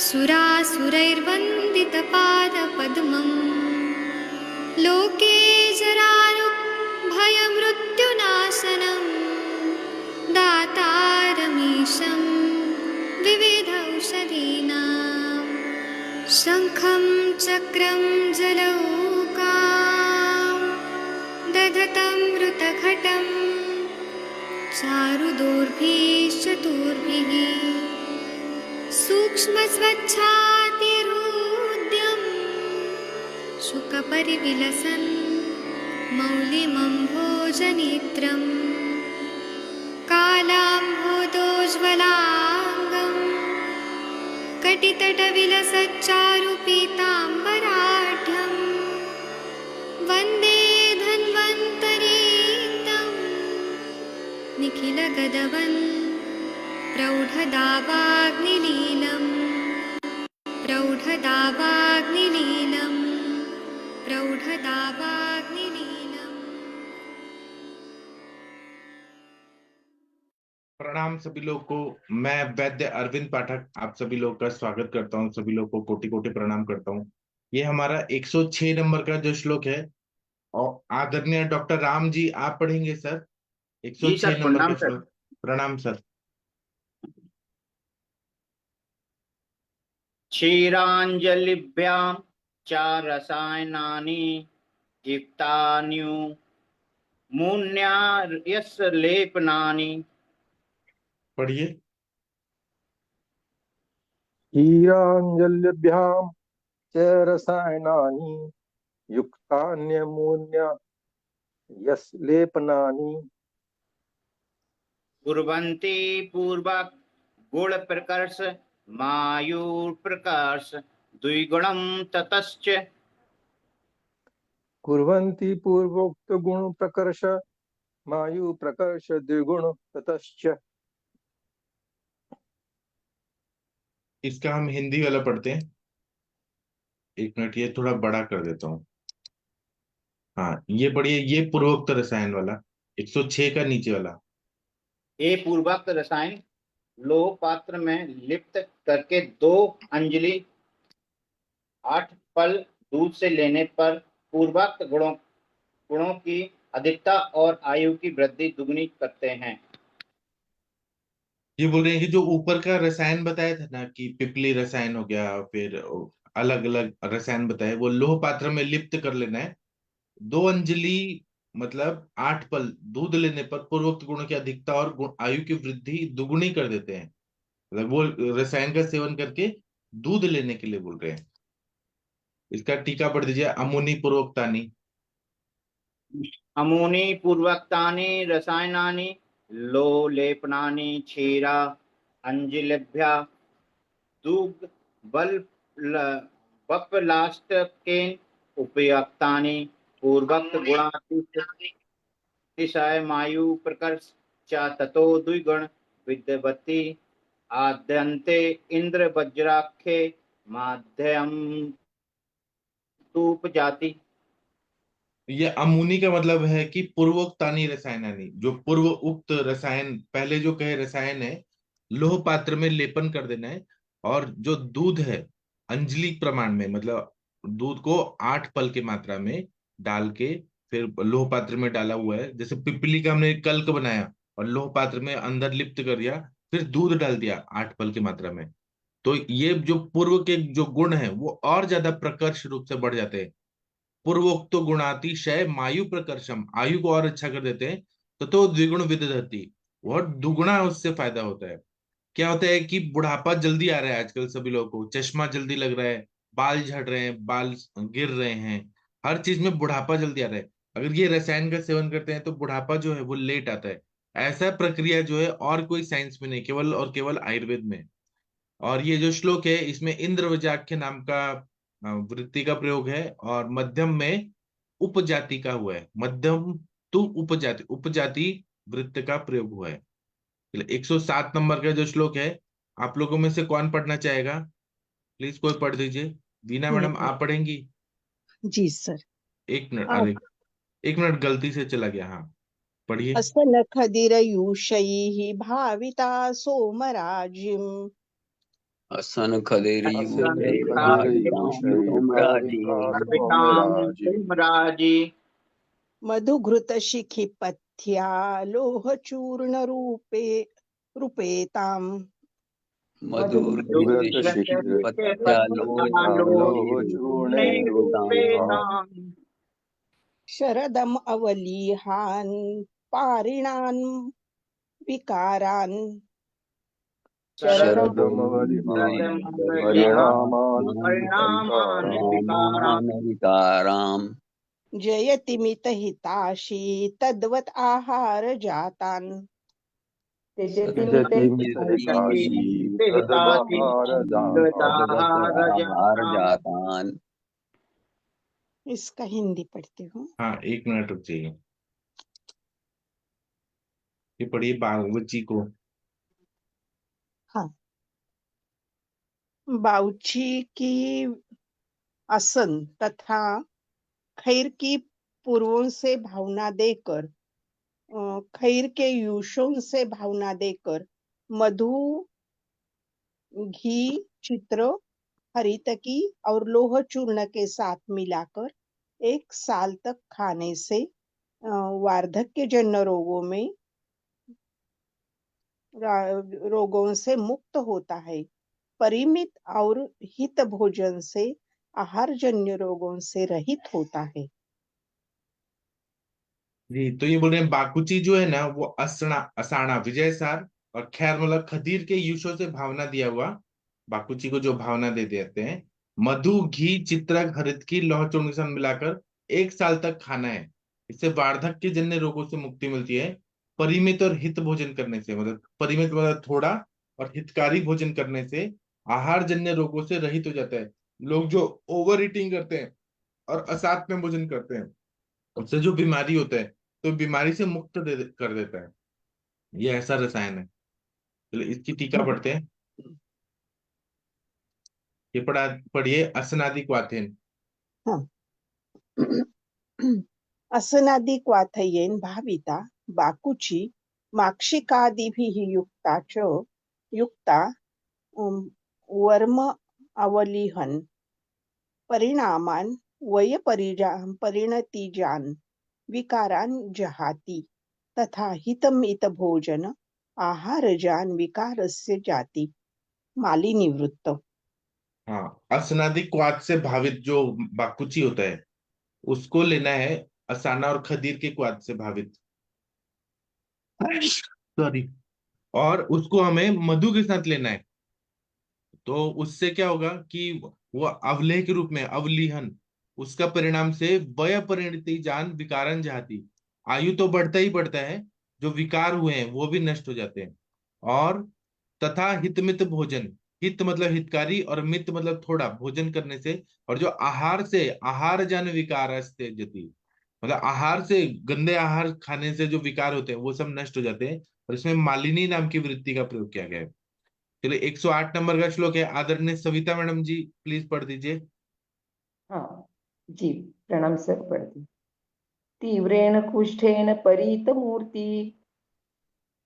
सुरासुरैर्वन्दितपादपद्मम् लोके जरारुभयमृत्युनाशनं दातारमीशं विविधौषधीनां शङ्खं चक्रं जलौकां दधतं मृतघटं चारुदोर्भिश्चतुर्भिः सूक्ष्मस्वच्छातिरुद्यं शुकपरिविलसन् मौलिमम्भोजनेत्रं कालाम्भोदोज्ज्वलाङ्गं कटितटविलसच्चारुपीताम्बराढ्यं वन्दे धन्वन्तरीतं निखिलगदवन् प्रौढदावाग्निलीलं प्रौढदावाग्निलीलं प्रौढदावाग्निलीलं। प्रणाम सभी लोग को। मैं वैद्य अरविंद पाठक आप सभी लोग का स्वागत करता हूँ। सभी लोग को कोटि कोटि प्रणाम करता हूँ। ये हमारा 106 नंबर का जो श्लोक है और आदरणीय डॉक्टर राम जी आप पढ़ेंगे सर। 106 नंबर का श्लोक। प्रणाम सर। क्षीरांजलिभ्यां च रसायनानि युक्तान्युमुन्यायस्लेपनानि। पढ़िए। क्षीरांजलिभ्यां च रसायनानि युक्तान्यमून्यस्लेपनानि कुर्वन्ति पूर्वक गुण प्रकर्ष मायूर प्रकर्ष द्विगुणं ततश्च। कुर्वन्ति पूर्वोक्त गुण प्रकर्ष मायु प्रकर्ष द्विगुण ततश्च। इसका हम हिंदी वाला पढ़ते हैं। एक मिनट ये थोड़ा बड़ा कर देता हूँ। हाँ ये पढ़िए। ये पूर्वोक्त रसायन वाला 106 का नीचे वाला। ये पूर्वोक्त रसायन लोह पात्र में लिप्त करके 2 अंजलि 8 पल दूध से लेने पर पूर्वोक्त गुणों की अधिकता और आयु की वृद्धि दुगुनी करते हैं। ये बोल रहे हैं कि जो ऊपर का रसायन बताया था ना कि पिपली रसायन हो गया, फिर अलग अलग रसायन बताए, वो लोह पात्र में लिप्त कर लेना है। 2 अंजलि मतलब 8 पल दूध लेने पर पूर्वोक्त गुणों की अधिकता और आयु की वृद्धि दुगुनी कर देते हैं। मतलब वो रसायन का सेवन करके दूध लेने के लिए बोल रहे हैं। इसका टीका पढ़ दीजिए। अमुनि पूर्वोक्तानी। अमूनि पूर्वोक्तानि रसायनानि लोलेपनानि क्षीरा अंजलिभ्या दुग्ध बपलाष्टकेन उपयुक्तानि पूर्वोक्त गुणातिशय मायु प्रकर्ष च ततो द्विगुण विद्यवती आद्यन्ते इंद्र वज्राख्ये माध्यम तूपजाति। ये अमुनि का मतलब है कि पूर्वोक्तानी रसायनानी, जो पूर्व उक्त रसायन पहले जो कहे रसायन है लोह पात्र में लेपन कर देना है। और जो दूध है अंजलि प्रमाण में, मतलब दूध को 8 पल की मात्रा में डाल के फिर लोह पात्र में डाला हुआ है। जैसे पिपली का हमने कल्क बनाया और लोह पात्र में अंदर लिप्त कर दिया, फिर दूध डाल दिया 8 पल की मात्रा में, तो ये जो पूर्व के जो गुण है वो और ज्यादा प्रकर्ष रूप से बढ़ जाते हैं। पूर्वोक्त गुणातिशय मायु प्रकर्षम, आयु को और अच्छा कर देते हैं। तो द्विगुण विदधति, और दुगुना उससे फायदा होता है। क्या होता है कि बुढ़ापा जल्दी आ रहा है आजकल, सभी लोगों को चश्मा जल्दी लग रहा है, बाल झड़ रहे हैं, बाल गिर रहे हैं, हर चीज में बुढ़ापा जल्दी आ रहा है। अगर ये रसायन का सेवन करते हैं तो बुढ़ापा जो है वो लेट आता है। ऐसा प्रक्रिया जो है और कोई साइंस में नहीं, केवल और केवल आयुर्वेद में। और ये जो श्लोक है इसमें इंद्र वज्राख्य नाम का वृत्ति का प्रयोग है और मध्यम में उपजाति का हुआ है। मध्यम तु उपजाति, उपजाति वृत्त का प्रयोग हुआ है। 107 नंबर का जो श्लोक है, आप लोगों में से कौन पढ़ना चाहेगा? प्लीज कोई पढ़ दीजिए। वीना मैडम आप पढ़ेंगी? जी सर। एक मिनट, अरे एक मिनट गलती से चला गया। हाँ पढ़िए। असनखदिरयूषैः भाविता सोमराज्यम् असन खदेरी असन यूषैर्विकारितां सोमराजी सोमराजी सोमराजी मधुघृतशिखिपथ्या लोहचूर्णरूपे रूपेताम् मधुर्गृतशिखिपथ्या लोह चूर्णे रूपेताम् शरदम् अवलीहान् पारिणान् विकारान् परिणामान् विकाराम् जयतिमितहिताशी तद्वत् आहार जातान् आहार जातान। इसका हिंदी पढ़ती हूँ। हाँ, 1 मिनट रुक जाइए। ये पढ़िए बागवची को। हाँ, बाउची की असन तथा खैर की पूर्वों से भावना देकर, खैर के युषों से भावना देकर, मधु घी चित्र हरितकी और लोह चूर्ण के साथ मिलाकर 1 साल तक खाने से वार्धक्य जन्य रोगों से मुक्त होता है। परिमित और हित भोजन से आहार जन्य रोगों से रहित होता है। जी, तो ये बोल रहे हैं बाकुची जो है ना वो असाणा विजय सार और खैर मतलब खदीर के युषों से भावना दिया हुआ बाकुची को जो भावना दे देते हैं। मधु घी चित्रक हरित की लौह चूर्ण के साथ मिलाकर 1 साल तक खाना है। इससे वार्धक्य जन्य रोगों से मुक्ति मिलती है। परिमित और हित भोजन करने से, मतलब परिमित मतलब थोड़ा और हितकारी भोजन करने से आहार जन्य रोगों से रहित हो जाता है। लोग जो ओवर ईटिंग करते हैं और असात में भोजन करते हैं उससे जो बीमारी होता है तो बीमारी से मुक्त कर देता है। ये ऐसा रसायन है। चलो इसकी टीका पढ़ते हैं। ये पढ़िए असनादि क्वाथेन। हाँ। असनादि क्वाथयेन भाविता बाकुची माक्षिकादिभिः युक्ता वर्म अवलिहन परिणामान परिणतिजान विकारान जहाति तथा हितमित भोजन आहारजान विकारस्य जाति माली निवृत्त। हाँ, असनादि क्वाथ से भावित जो बाकुची होता है उसको लेना है असाना और खदीर के क्वाथ से भावित, सॉरी, और उसको हमें मधु के साथ लेना है। तो उससे क्या होगा कि वो अवलेह के रूप में अवलिहन, उसका परिणाम से वय परिणति जान विकारन जाति, आयु तो बढ़ता ही बढ़ता है, जो विकार हुए हैं वो भी नष्ट हो जाते हैं। और तथा हितमित भोजन, हित मतलब हितकारी और मित मतलब थोड़ा भोजन करने से, और जो आहार से आहार जन विकार जति, मतलब आहार से गंदे आहार खाने से जो विकार होते हैं वो सब नष्ट हो जाते हैं। और इसमें मालिनी नाम की वृत्ति का प्रयोग किया गया है। चलिए 108 नंबर का श्लोक है, आदरणीय सविता मैडम जी प्लीज पढ़ दीजिए। हाँ जी, प्रणाम सर, पढ़ती। तीव्रेण कुष्ठेन परीतमूर्ति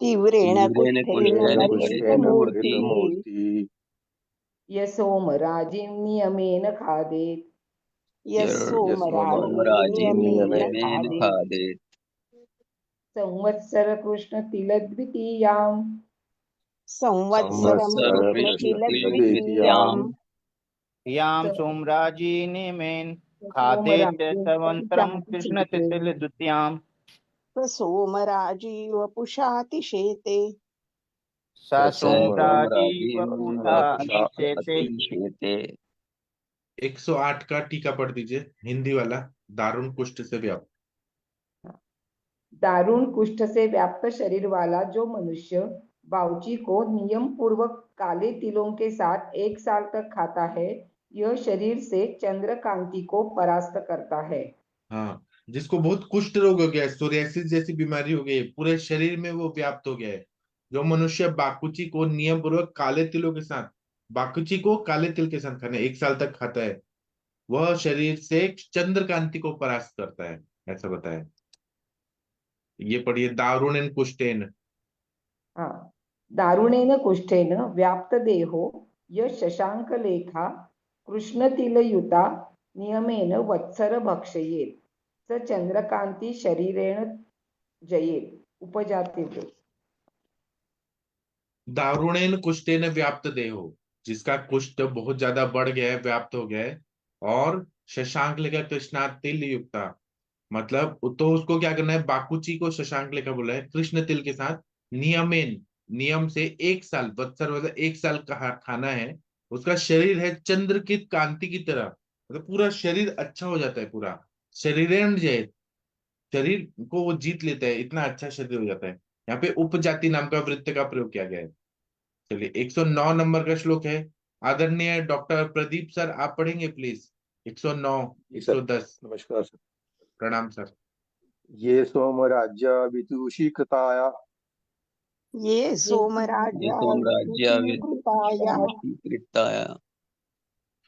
तीव्रेण कुष्ठेन परितमूर्ति मूर्ति यशोमराजिं नियमेन खादेत् सोमराजी यस्सोमराजेन नियमेन खादेत् खादेत् संवत्सर कृष्ण तिलद्वितीयां संवत्सरं संवत्सर कृष्णतिलद्वितीयाम् याम स- सोमराजी नेमेन खादेत सोमराजिं सवंतरम कृष्ण परिचातिशेते तिथिल द्वितीयाम सोमराजीव पुषातिशेते स सोमराजी सोमराजी वपुषा अतिशेते। अतिशेते। 108 का टीका पढ़ दीजिए, हिंदी वाला। दारुण कुष्ठ से व्याप्त। दारुण कुष्ठ से व्याप्त शरीर वाला जो मनुष्य बाउची को नियम पूर्वक काले तिलों के साथ 1 साल तक खाता है, यह शरीर से चंद्रकांति को परास्त करता है। हाँ, जिसको बहुत कुष्ठ रोग हो गया है, सोरियासिस जैसी बीमारी हो गई है, पूरे शरीर में वो व्याप्त हो गया है, जो मनुष्य बाकुची को नियम पूर्वक काले तिलों के साथ, बाकुची को काले तिल के साथ खाने 1 साल तक खाता है, वह शरीर से चंद्रकांति को परास्त करता है, ऐसा बताया। ये पढ़िए दारुण कुष्ठेन। हाँ, दारुणेन कुष्ठेन व्याप्त देहो यः शशाङ्कलेखा कृष्णतिलयुता नियमेन वत्सर भक्षयेत् स चंद्रकांति शरीरेण जयेत्। उपजाति वृत्त। दारुणेन कुष्ठेन व्याप्त देहो, जिसका कुष्ठ बहुत ज्यादा बढ़ गया है, व्याप्त हो गया है, और शशांक लेखा कृष्णा तिल युक्ता, मतलब तो उसको क्या करना है, बाकुची को शशांक लेखा बोला है कृष्ण तिल के साथ, नियमेन, नियम से 1 साल, वत्सर मतलब 1 साल का खाना है। उसका शरीर है चंद्र की कांति की तरह, मतलब पूरा शरीर अच्छा हो जाता है, पूरा शरीरेण जय, शरीर को वो जीत लेता है, इतना अच्छा शरीर हो जाता है। यहाँ पे उपजाति नाम का वृत्त का प्रयोग किया गया है। चलिए 109 नंबर का श्लोक है, आदरणीय डॉक्टर प्रदीप सर आप पढ़ेंगे प्लीज। 109 ji sir. 110। नमस्कार सर। प्रणाम सर। ये सोमराज्य विदुषी कृताया ये सोमराज्या सोमराज्य कृताया कृताय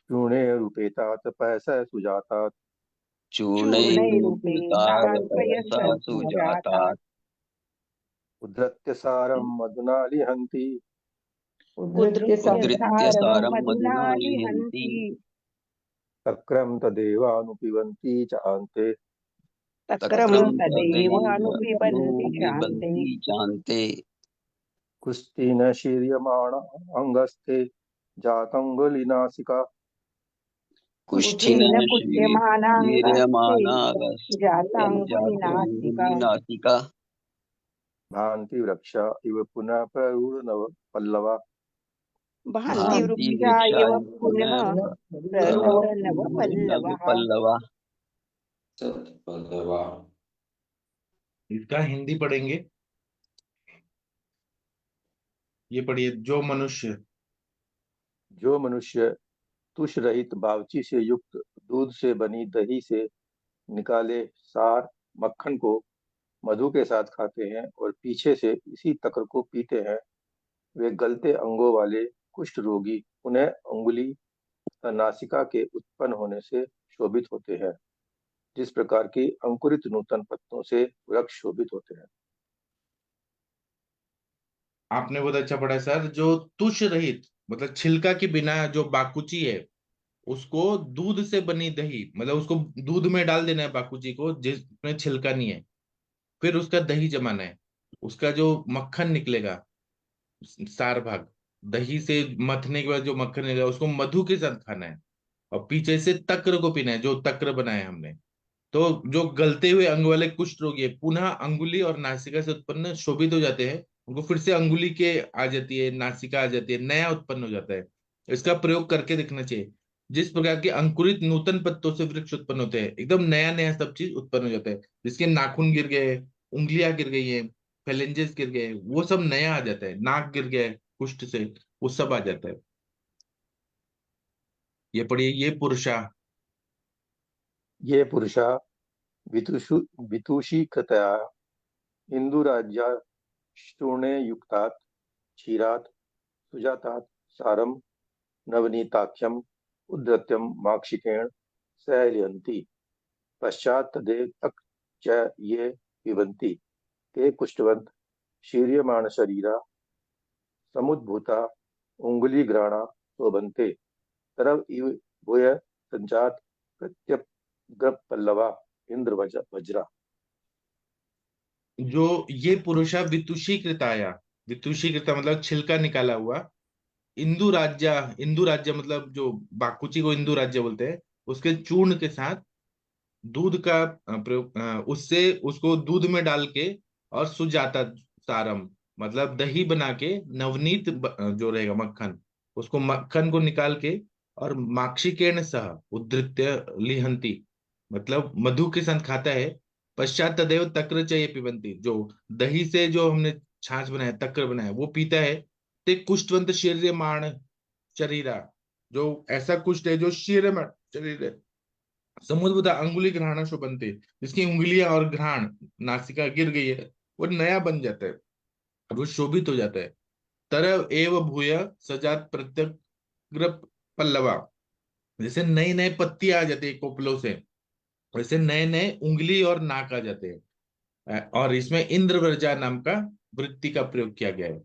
चूर्णे रूपेतात पैसा सुजातात चूर्णैरुपेतात् चूर्णैरुपेतात् पयसा सुजातात् उद्धृत्य सारं मधुना लिहन्ति उद्धृत्य उद्धृत्य सारं मधुना मधुना लिहन्ति लिहन्ति तक्रं तदेवानुपिबन्ति च अन्ते तक्रं तदैव तदेव अनुपिबन्ति चान्ते। पिबन्ति चान्ते। कुस्तीन शीर्यमाण अङ्गस्थे जातङ्गुलिनासिका कुष्ठिन कुष्ठेन कुट्यमानाङ्गस्ते शीर्यमाणागस्ते जाताङ्गुलिनासिका। जातुलिनासिका। भान्ति वृक्षा इव पुनः प्ररूढनव पल्लवा भान्ति भान्ति वृक्षा वृक्षा इव पुनः पुनः प्ररूढनवपल्लवः। पल्लवा। इसका हिंदी पढ़ेंगे। ये पढ़िए, जो मनुष्य तुष रहित बावची से युक्त दूध से बनी दही से निकाले सार मक्खन को मधु के साथ खाते हैं और पीछे से इसी तक्र को पीते हैं, वे गलते अंगों वाले कुष्ठ रोगी उन्हें अंगुली तथा नासिका के उत्पन्न होने से शोभित होते हैं, जिस प्रकार की अंकुरित नूतन पत्तों से वृक्ष शोभित होते हैं। आपने बहुत अच्छा पढ़ा सर। जो तुष रहित मतलब छिलका के बिना जो बाकुची है, उसको दूध से बनी दही, मतलब उसको दूध में डाल देना है बाकुची को जिसमें छिलका नहीं है, फिर उसका दही जमाना है, उसका जो मक्खन निकलेगा, सार भाग दही से मथने के बाद जो मक्खन निकलेगा उसको मधु के साथ खाना है, और पीछे से तक्र को पीना है, जो तक्र बनाया है हमने। तो जो गलते हुए अंग वाले कुष्ठ रोगी है, पुनः अंगुली और नासिका से उत्पन्न शोभित हो जाते हैं, उनको फिर से अंगुली के आ जाती है, नासिका आ जाती है, नया उत्पन्न हो जाता है। इसका प्रयोग करके देखना चाहिए। जिस प्रकार के अंकुरित नूतन पत्तों से वृक्ष उत्पन्न होते हैं, एकदम नया नया सब चीज उत्पन्न हो जाता है, जिसके नाखून गिर गए, उंगलियां गिर गई है, फेलेंजेस गिर गए, वो सब नया आ जाता है, नाक गिर गया है कुष्ठ से, वो सब आ जाता है। ये पढ़िए, ये पुरुषा ये पुरुषा वितुषीकृतया इंदुराज्या चूर्णे युक्तात् क्षीरात् सुजातात् सारं नवनीताख्यम उद्धृत्यम माक्षिकेण सैलयन्ति पश्चात् तदेव तक च ये पिबन्ति ते कुष्ठवन्त शीर्यमाण शरीरा समुद्भूता उंगुलीग्राणा शोभन्ते तरव इव भूय संजात प्रत्यग्र पल्लवा इंद्र वज्रा। जो ये पुरुषा वितुषीकृताया, वितुषीकृता मतलब छिलका निकाला हुआ, इंदु राज्य, इंदु राज्य मतलब जो बाकुची को इंदु राज्य बोलते हैं, उसके चूर्ण के साथ दूध का प्रयोग, उससे उसको दूध में डाल के, और सुजाता सारम मतलब दही बना के, नवनीत जो रहेगा मक्खन, उसको मक्खन को निकाल के, और माक्षिकेण सह उद्धृत्य लिहंती मतलब मधु के साथ खाता है। पश्चात तदेव तक्र चाहिए पिबंती, जो दही से जो हमने छाछ बनाया, तक्र बनाया, वो पीता है। ते कुष्ठवंत शीर्यमाण शरीरा, जो ऐसा कुष्ठ है जो शीर्यमाण शरीर है, समुद्भुता अंगुली ग्रहण शोभनते, जिसकी उंगलियां और घ्राण नासिका गिर गई है, वो नया बन जाता है, वो शोभित हो जाता है। तरव एव भूय सजात प्रत्यग्र पल्लवा, जैसे नए नए पत्ती आ जाती है कोपलों से, वैसे नए नए उंगली और नाक आ जाते हैं। और इसमें इंद्रव्रजा नाम का वृत्ति का प्रयोग किया गया है।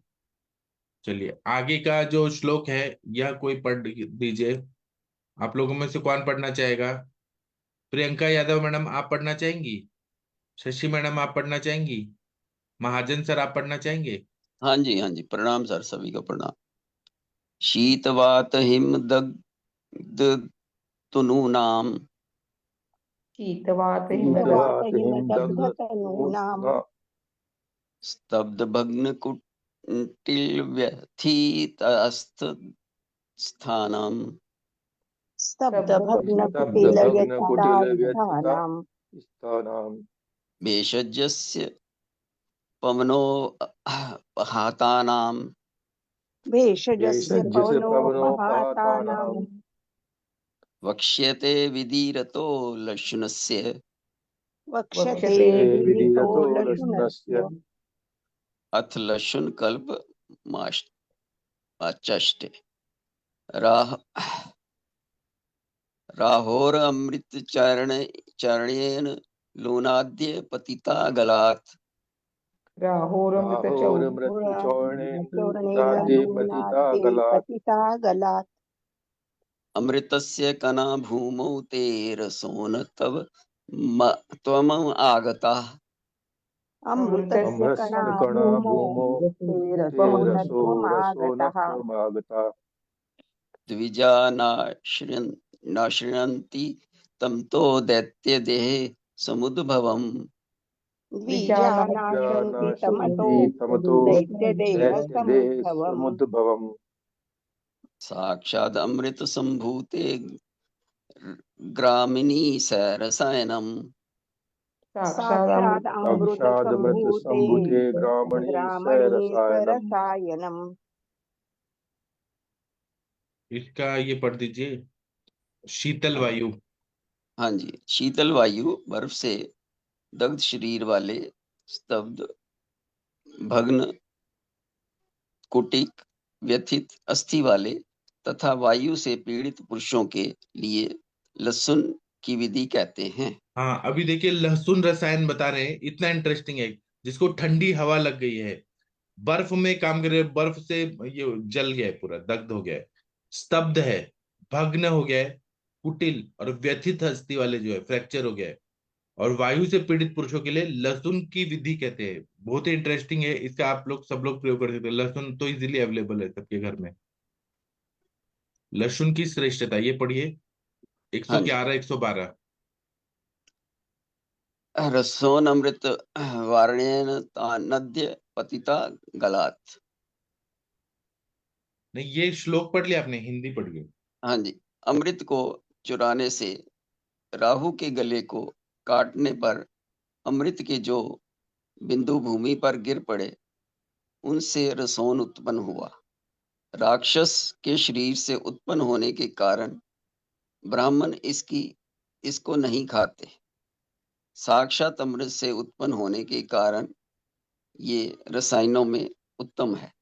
चलिए आगे का जो श्लोक है यह कोई पढ़ दीजिए। आप लोगों में से कौन पढ़ना चाहेगा? प्रियंका यादव मैडम आप पढ़ना चाहेंगी? शशि मैडम आप पढ़ना चाहेंगी? महाजन सर आप पढ़ना चाहेंगे? हाँ जी, हाँ जी, प्रणाम सर, सभी को प्रणाम। शीतवात हिम दग्ध तनूनाम शीतवात शीतवात हिमदग्ध हिमदग्धतनूनां स्तब्ध भग्न कुटिल व्यथितस्त स्थानम स्तब्धभग्नकुटिलव्यथितास्थानां स्थानां भेषजस्य पवनो हातानाम भेषजस्य भेषजस्य पवनोपहातानां पवनोपहातानां वक्ष्यते विदीरतो लशुनस्य वक्ष्यते वक्ष्यते विदितो विदिरतो लशुनस्य लशुनस्य अथ लशुन कल्प चष्टे राह राहोर अमृत चरणेन लूनाद्य पतिता गलात् राहोरमृतचौर्णेन चूर्णेन लूनाद्ये पतिता लूनाद्ये गलात् पतिता गलात् अमृतस्य कणा भूमौ ते रसोन तव त्वम आगता अमृतस्य कणा अम्भस्य कणा भूमौ भूमौ ते ते रसो न रसो त्वमागतः त्वमागता द्विजा नाश्रयन्ति तं तो दैत्य देहे समुद्भवम् द्विजा नाशन्ति तमतो नाशन्ति तमतो दैत्यदेह दैत्यदेहसमुद्भवम् समुद्भवम् साक्षात् अमृत संभूते ग्रामिणी रसायनम् साक्षात् अमृत साक्षादमृत सम्भूते सम्भुते ग्रामणे ग्रामणे रसायनम् सरसायनम् इसका ये पढ़ दीजिए, शीतल वायु। हाँ जी, शीतल वायु बर्फ से दग्ध शरीर वाले, स्तब्ध भग्न कुटिक व्यथित अस्थि वाले तथा वायु से पीड़ित पुरुषों के लिए लहसुन की विधि कहते हैं। हाँ अभी देखिए लहसुन रसायन बता रहे हैं, इतना इंटरेस्टिंग है। जिसको ठंडी हवा लग गई है, बर्फ में काम कर रहे, बर्फ से ये जल गया है, पूरा दग्ध हो गया है, स्तब्ध है, भग्न हो गया है, कुटिल और व्यथित अस्थि वाले जो है फ्रैक्चर हो गया है, और वायु से पीड़ित पुरुषों के लिए लहसुन की विधि कहते हैं। बहुत ही इंटरेस्टिंग है, इसका आप लोग सब लोग प्रयोग कर सकते हैं। लहसुन तो इजीली अवेलेबल है सबके घर में। लहसुन की श्रेष्ठता ये पढ़िए, हाँ जी, 111 112। रसोन अमृत वारणेन नद्य पतिता गलात्। नहीं ये श्लोक पढ़ लिया आपने, हिंदी पढ़िए। हाँ जी, अमृत को चुराने से राहु के गले को काटने पर अमृत के जो बिंदु भूमि पर गिर पड़े उनसे रसोन उत्पन्न हुआ। राक्षस के शरीर से उत्पन्न होने के कारण ब्राह्मण इसको नहीं खाते। साक्षात अमृत से उत्पन्न होने के कारण ये रसायनों में उत्तम है।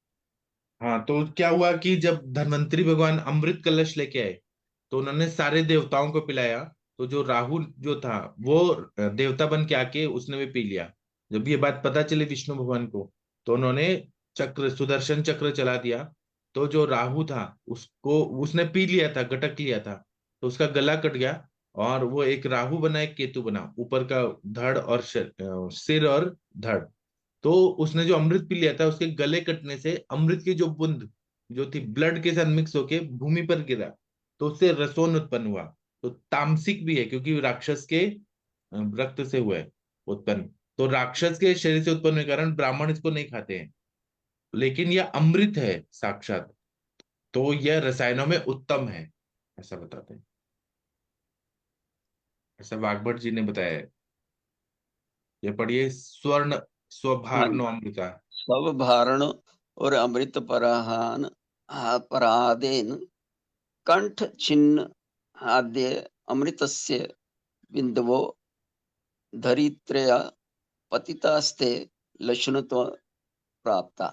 हाँ तो क्या हुआ कि जब धन्वंतरी भगवान अमृत कलश लेके आए तो उन्होंने सारे देवताओं को पिलाया। तो जो राहुल जो था वो देवता बन के आके उसने भी पी लिया। जब ये बात पता चली विष्णु भगवान को तो उन्होंने चक्र सुदर्शन चक्र चला दिया। तो जो राहु था उसको उसने पी लिया था, गटक लिया था, तो उसका गला कट गया और वो एक राहु बना एक केतु बना, ऊपर का धड़ और सिर और धड़। तो उसने जो अमृत पी लिया था उसके गले कटने से अमृत की जो बूंद जो थी ब्लड के साथ मिक्स होके भूमि पर गिरा, तो उससे रसोन उत्पन्न हुआ। तो तामसिक भी है क्योंकि राक्षस के रक्त से हुआ है उत्पन्न। तो राक्षस के शरीर से उत्पन्न होने के कारण ब्राह्मण इसको नहीं खाते हैं, लेकिन यह अमृत है साक्षात, तो यह रसायनों में उत्तम है, ऐसा बताते हैं। ऐसा वाग्भट जी ने बताया है। ये पढ़िए, स्वर्ण हाँ, स्वभारणो अमृता। सब भारण और अमृत परादेन कंठ छिन्न आद्य अमृतस्य बिंदवो धरित्रया पतितास्ते लक्षणत्व प्राप्ता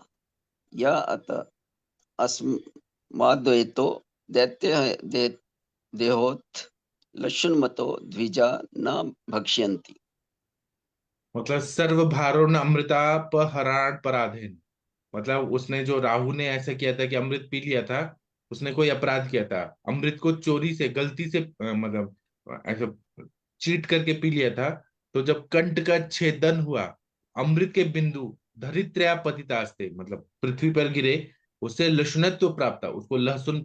या अत अस्माद्वैतो दैत्य देहोत् लक्षणमतो द्विजा न भक्ष्यन्ति। मतलब सर्व भारो न अमृता पहराण पराधीन, मतलब उसने जो राहु ने ऐसा किया था कि अमृत पी लिया था, उसने कोई अपराध किया था, अमृत को चोरी से गलती से मतलब ऐसा चीट करके पी लिया था। तो जब कंठ का छेदन हुआ, अमृत के बिंदु धरित्र्या पतितास्ते मतलब पृथ्वी पर गिरे, उससे लशुनत्व प्राप्त था, उसको लहसुन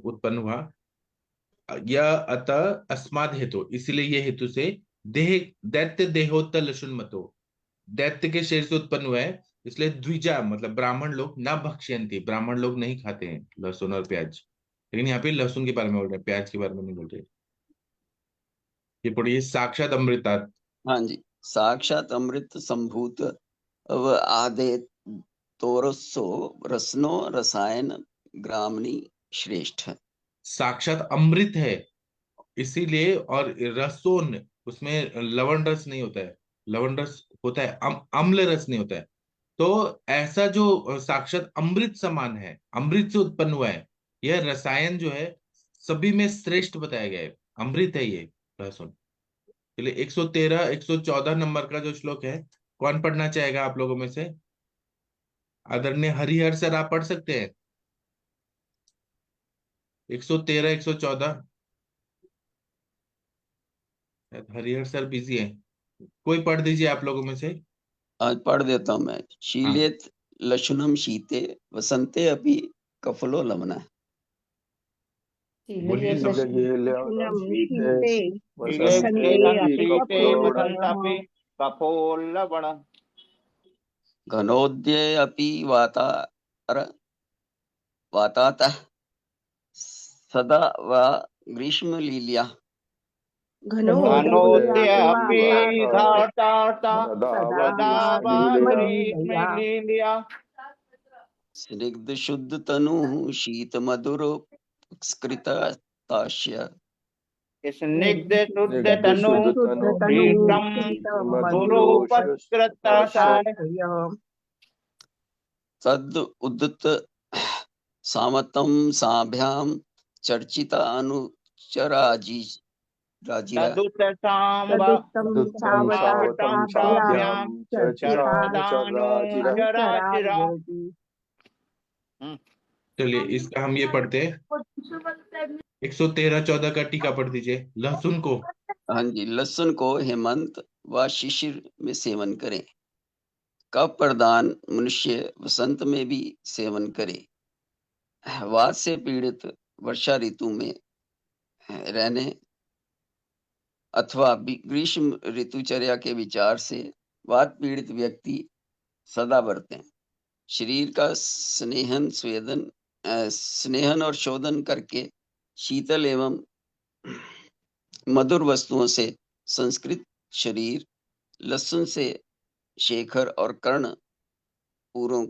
उत्पन्न हुआ। यह अतः अस्माद हेतु, इसलिए ये हेतु से देह दैत्य देहोत्तर लशुन मतो, दैत्य के शरीर से उत्पन्न हुआ है, इसलिए द्विजा मतलब ब्राह्मण लोग ना भक्ष्यंती, ब्राह्मण लोग नहीं खाते हैं लहसुन और प्याज। लेकिन यहाँ पे लहसुन के बारे में बोल रहे हैं, प्याज के बारे में नहीं बोल रहे। ये पढ़िए, साक्षात अमृतात। हाँ जी, साक्षात अमृत संभूत अव आदे तोरसो रसनो रसायन ग्रामनी श्रेष्ठ। साक्षात अमृत है इसीलिए, और रसोन, उसमें लवण रस नहीं होता है, लवण रस होता है, अम्ल रस नहीं होता है। तो ऐसा जो साक्षात अमृत समान है, अमृत से उत्पन्न हुआ है, यह रसायन जो है सभी में श्रेष्ठ बताया गया है, अमृत है ये लहसुन। चलिए 113 114 नंबर का जो श्लोक है, कौन पढ़ना चाहेगा आप लोगों में से? आदरणीय हरिहर सर, आप पढ़ सकते हैं 113 114। हरिहर सर बिजी है, कोई पढ़ दीजिए आप लोगों में से। आज पढ़ देता हूँ मैं। हाँ, शीलेत लशुनम शीते वसंते अपि कफलो लवना। बोलिए सब। ये लशुनम शीते शीते वसंते वसंते अपि अपि कफलोलवनः। वसंतापि कपोलवण। घनोद्ये अपि वातातः सदा वा ग्रीष्मलील्या। घनोद्यापि घनोदयापि धार्तार्ता सदा सदा सदा वा ग्रीष्मलीलया। ग्रीष्मलील्या। स्निग्ध शुद्ध तनुः शीत मधुर स्कृतास्य। स्निग्ध शुद्ध स्निग्ध तनु शुद्ध शुद्ध तनु तनु शीतम शीतम गुरुपत्कृतासाय। तद उद्दत सामतं साभ्यां चर्चिता अनुचराजी राजिरा। तदुत सांब तदुत्तम तदुत्तम सावता सावतं सावतं साभ्यां साभ्यां साभ्यां चर्चिता चर्चितानुचराजिरः। चर्चितानुचराजिरा। अनुचरार्जति। चलिए इसका हम ये पढ़ते हैं, 113 14 का टीका पढ़ दीजिए। लहसुन को, हाँ जी, लहसुन को हेमंत व शिशिर में सेवन करें। कफ प्रदान मनुष्य वसंत में भी सेवन करे। वात से पीड़ित वर्षा ऋतु में रहने अथवा ग्रीष्म ऋतुचर्या के विचार से वात पीड़ित व्यक्ति सदा बरतें। शरीर का स्नेहन और शोधन करके शीतल एवं मधुर वस्तुओं से संस्कृत शरीर लहसुन से शेखर और कर्ण पूरों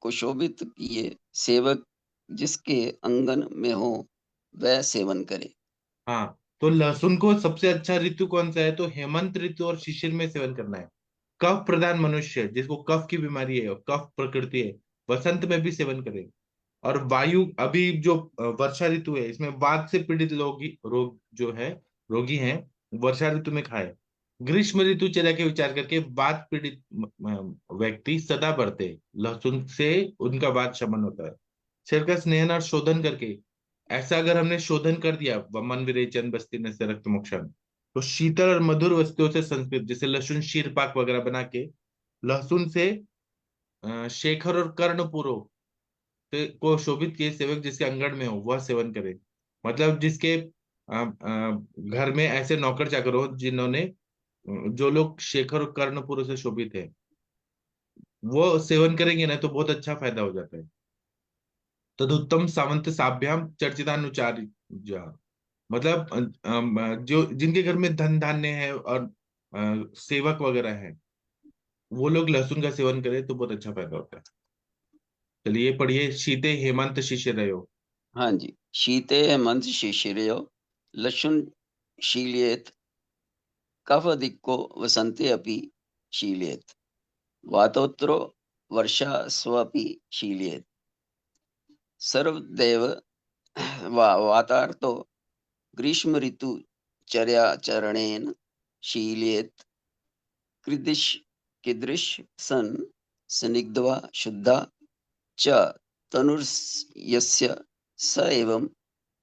को शोभित किए सेवक जिसके अंगन में हो वह सेवन करे। हाँ, तो लहसुन को सबसे अच्छा ऋतु कौन सा है? तो हेमंत ऋतु और शिशिर में सेवन करना है। कफ प्रधान मनुष्य जिसको कफ की बीमारी है और कफ प्रकृति है, वसंत में भी सेवन करें। और वायु, अभी जो वर्षा ऋतु है, इसमें वात से पीड़ित रोग जो है, रोगी हैं, वर्षा ऋतु में खाए। ग्रीष्म ऋतुचर्या के विचार करके वात पीड़ित व्यक्ति सदा बरते, लहसुन से उनका वात शमन होता है। शरीर का स्नेहन और शोधन करके, ऐसा अगर हमने शोधन कर दिया, वमन विरेचन बस्ती न से रक्त मोक्षण, तो शीतल और मधुर वस्तुओं से संस्कृत, जैसे लहसुन शीर पाक वगैरह बना के, लहसुन से शेखर और कर्णपुरो को शोभित किए सेवक जिसके अंगण में हो वह सेवन करे। मतलब जिसके घर में ऐसे नौकर चाकर हो जिन्होंने, जो लोग शेखर और कर्णपुर से शोभित है, वो सेवन करेंगे ना तो बहुत अच्छा फायदा हो जाता है। तदुत्तम सामंत साभ्याम चर्चितानुचार, मतलब जो जिनके घर में धन धान्य है और सेवक वगैरह है, वो लोग लहसुन का सेवन करें तो बहुत अच्छा फायदा होता है। चलिए पढ़िए, शीते हेमंत शिशिर रहो। हाँ जी, शीते हेमंत शिशिरयो लशुन शीलेत कफ दिक्को वसंते अपि शीलेत वातोत्तरो वर्षा स्वपि शीलेत सर्वदेव वातार्तो ग्रीष्म ऋतु चर्याचरणेन शीलेत कीदृश सन स्निग्धवा शुद्धा च तनुर्यस्य स एवं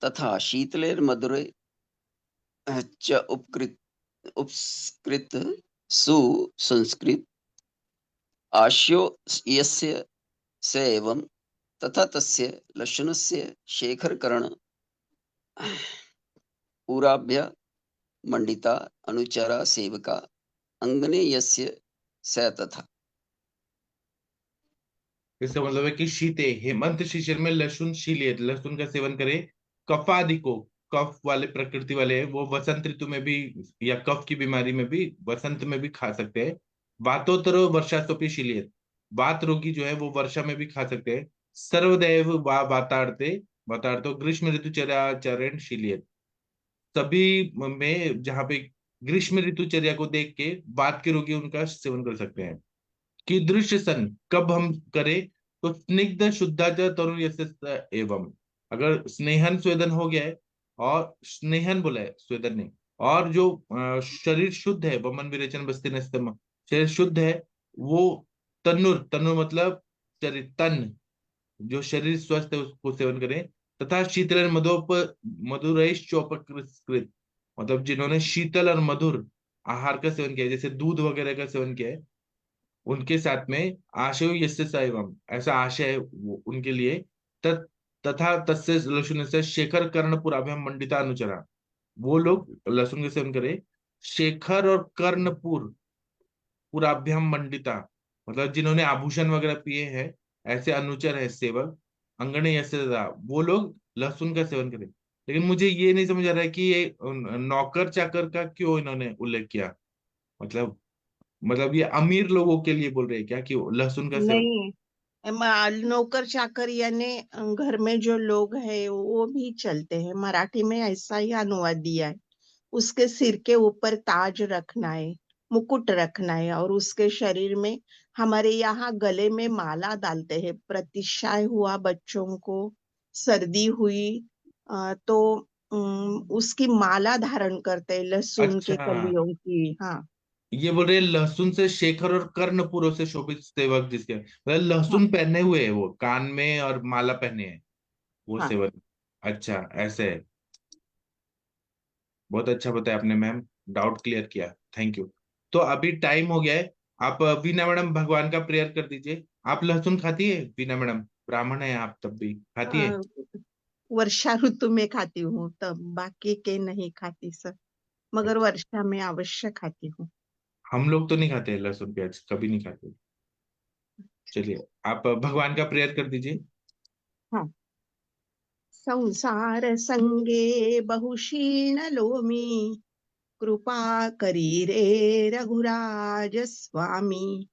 तथा शीतलेर्मधुरे च उपस्कृत सुसंस्कृत आश्यो यस्य स एवं तथा तस्य लक्षणस्य शेखरकर्ण पूराभ्य मंडिता अनुचरा सेवका अंगने यस्य स तथा। इसका मतलब है कि शीते हेमंत शिशिर में लहसुन शीलिए, लहसुन का सेवन करे। कफादि को, कफ वाले प्रकृति वाले हैं, वो वसंत ऋतु में भी या कफ की बीमारी में भी वसंत में भी खा सकते हैं। वातोत्तरो वर्षासोपि शीलिए, वात रोगी जो है वो वर्षा में भी खा सकते हैं। सर्वदैव वा वातार्ते, वातार्तो ग्रीष्म ऋतुचर्याचरण शीलिए, सभी में जहाँ पे ग्रीष्म ऋतुचर्या को देख के वात के रोगी उनका सेवन कर सकते हैं। कीदृश सन, कब हम करें, तो स्निग्ध शुद्धाचा तरुण यस्य एवं, अगर स्नेहन स्वेदन हो गया है, और स्नेहन बोला है स्वेदन नहीं, और जो शरीर शुद्ध है, वमन विरेचन बस्ती नस्तम, शरीर शुद्ध है, वो तनुर, तनुर मतलब शरीर तन, जो शरीर स्वस्थ है उसको सेवन करें। तथा शीतल मधुरैश्चोपकृत, मतलब जिन्होंने शीतल और मधुर आहार का सेवन किया है, जैसे दूध वगैरह का सेवन किया है, उनके साथ में आशय यस्य स एवं, ऐसा आशय है वो उनके लिए। तथा तस्य लहसुन से शेखर कर्णपुराभ्याम मंडिता अनुचरा, वो लोग लहसुन के सेवन करें। शेखर और कर्णपुर पुराभ्याम मंडिता, मतलब जिन्होंने आभूषण वगैरह पिए हैं, ऐसे अनुचर है सेवक। अंगने यस्य तथा, वो लोग लहसुन का सेवन करें। लेकिन मुझे ये नहीं समझ आ रहा है कि ये नौकर चाकर का क्यों इन्होंने उल्लेख किया। मतलब ये अमीर लोगों के लिए बोल रहे हैं क्या कि लहसुन का सेवन। नहीं, नौकर चाकर यानी घर में जो लोग हैं वो भी चलते हैं। मराठी में ऐसा ही अनुवाद दिया है। उसके सिर के ऊपर ताज रखना है, मुकुट रखना है, और उसके शरीर में, हमारे यहाँ गले में माला डालते हैं। प्रतिशाय हुआ बच्चों को, सर्दी हुई तो उसकी माला धारण करते हैं, लहसुन के अच्छा, कलियों की। हाँ ये बोल रहे हैं लहसुन से शेखर और कर्णपुरों से शोभित सेवक, जिसके मतलब हाँ लहसुन पहने हुए है, वो कान में और माला पहने हैं, वो हाँ। सेवक। अच्छा, ऐसे है। बहुत अच्छा बताया आपने मैम, डाउट क्लियर किया, थैंक यू। तो अभी टाइम हो गया है। आप वीना मैडम भगवान का प्रेयर कर दीजिए। आप लहसुन खाती है वीना मैडम? ब्राह्मण है आप, तब भी खाती है? अ, वर्षा ऋतु में खाती हूँ, तब बाकी के नहीं खाती सर, मगर अच्छा, वर्षा में अवश्य खाती हूँ। हम लोग तो नहीं खाते लहसुन प्याज, कभी नहीं खाते। चलिए, आप भगवान का प्रेयर कर दीजिए। हाँ। संसार संगे बहुशीण लोमी, कृपा करी रे रघुराज स्वामी।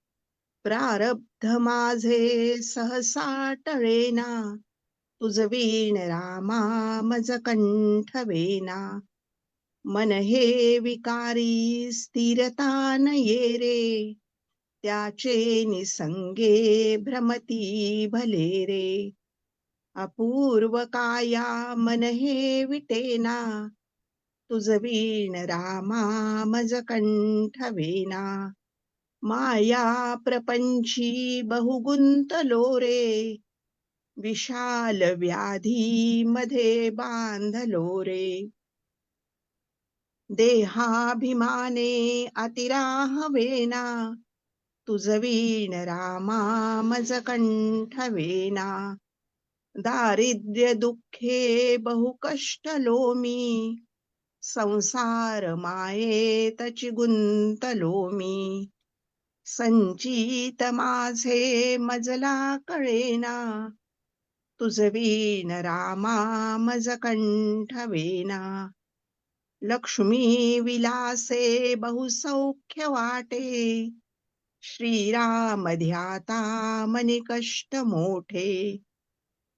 प्रारब्ध माझे सहसा टळेना, तुझ वीण रामा मज कंठ वेना. मन हे विकारी स्थिरता न ये रे, त्याचे निसंगे भ्रमती भले रे. अपूर्व काया मन हे विटेना, तुझ वीण रामा मज कंठ वेना. माया प्रपंची बहुगुंतलो रे, विशाल व्याधी मध्ये बांधलो रे. देहाभिमाने अतिराह वेना, तुझ वीण रामा मज कंठ वेना. दारिद्र्य दुःखे बहुकष्ट लोमी, संसार मायेतची गुंतलो मी. संचित माझे मजला कळेना, तुझ वीण रामा मज कंठ वेना. लक्ष्मी विलासे बहुसौख्य वाटे, श्रीराम ध्याता मनी कष्ट मोठे.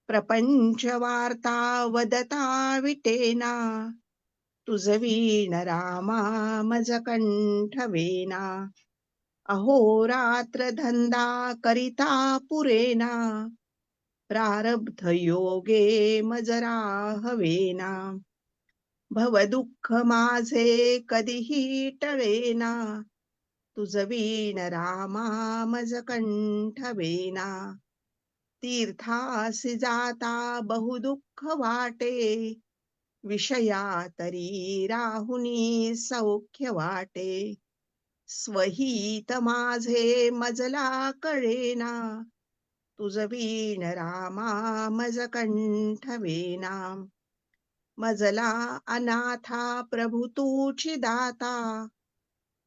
प्रपंच वार्ता वदता विटेना, तुझ वीण रामा मज कंठ वेना. अहोरात्र धंदा करिता पुरेना, प्रारब्ध योगे मजरा हवेना. भव दुःख माझे कधीही टळेना, तुझ वीण रामा मज कंठ वेना. तीर्थासी जाता बहु दुःख वाटे, विषया तरी राहुनी सौख्य वाटे. स्वहित माझे मजला कळेना, तुझ वीण रामा मज कंठ वेना. मजला अनाथा प्रभु तूची दाता,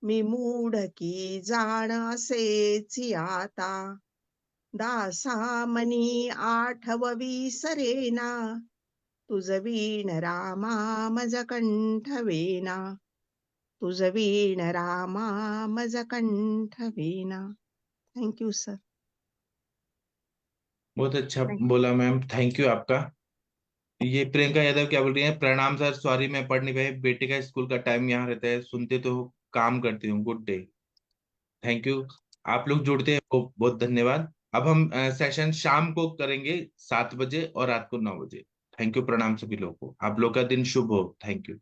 मी मूढ की जाण असेची आता. दासा मनी आठव विसरेना, तुझ वीण रामा मज कंठ वेना. तुझ वीण रामा मज कंठ वेना. Thank you sir. बहुत अच्छा बोला मैम, थैंक यू आपका। ये प्रियंका यादव क्या बोल रही है? प्रणाम सर, सॉरी मैं पढ़ नहीं पाई, बेटे का स्कूल का टाइम यहाँ रहता है, सुनते तो हो, काम करती हूँ। Good day, thank you. आप लोग जुड़ते हैं बहुत बहुत धन्यवाद। अब हम सेशन शाम को करेंगे 7 बजे और रात को 9 बजे। थैंक यू, प्रणाम सभी लोगों को, आप लोग का दिन शुभ हो। Thank you.